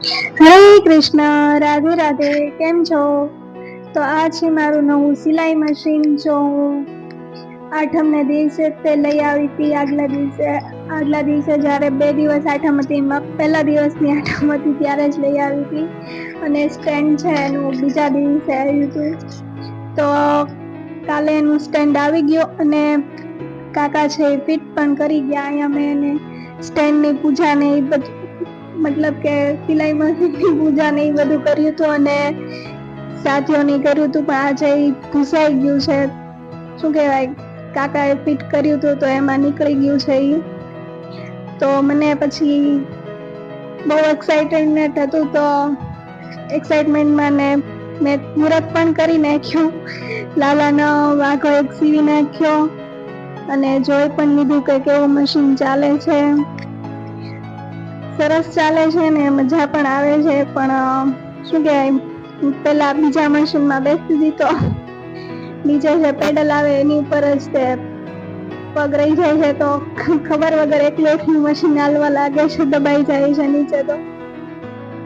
હરે કૃષ્ણ, રાધે રાધે. કેમ છો? તો આ છે મારું નવું સિલાઈ મશીન જો હું આઠમને દિવસે તે લઈ આવી હતી. આગલા દિવસે જ્યારે 2 દિવસ આઠમ હતી, પહેલા દિવસની આઠમ હતી ત્યારે જ લઈ આવી હતી. અને સ્ટેન્ડ છે એનું બીજા દિવસે આવ્યું હતું. તો કાલે એનું સ્ટેન્ડ આવી ગયો અને કાકા છે એ ફિટ પણ કરી ગયા. અહીંયા મેં એને સ્ટેન્ડની પૂજા ને એ બધું, મતલબ કે સિલાઈ મશીનની પૂજા ને એ બધું કર્યું હતું અને સાથીઓની કર્યું હતું. પણ આજે ઘૂસાઈ ગયું છે, શું કહેવાય, કાકાએ ફિટ કર્યું હતું તો એમાં નીકળી ગયું છે એ. તો મને પછી બહુ એક્સાઇટમેન્ટ હતું, તો એક્સાઇટમેન્ટમાં ને મેં મુહૂર્ત પણ કરી નાખ્યું. લાલાનો વાઘો એક સીવી નાખ્યો અને જોઈ પણ લીધું કે કેવું મશીન ચાલે છે. સરસ ચાલે છે ને મજા પણ આવે છે. પણ શું કહેવાય, પેલા બીજા મશીનમાં બેસતી હતી તો નીચે જે પેડલ આવે એની ઉપર જ તે પગ રહી જાય છે, તો ખબર વગર એકલું મશીન હાલવા લાગે છે, દબાઈ જાય છે નીચે. તો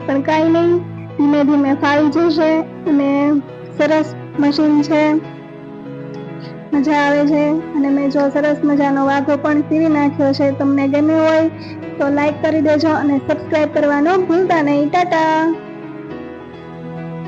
પણ કાંઈ નહીં, ધીમે ધીમે ફાવી જશે અને સરસ મશીન છે, મજા આવે છે. અને મેં જો સરસ મજાનો વાઘો પણ સીવી નાખ્યો છે. તમને ગમ્યું હોય તો લાઈક કરી દેજો અને સબસ્ક્રાઇબ કરવાનું ભૂલતા નહીં. ટાટા.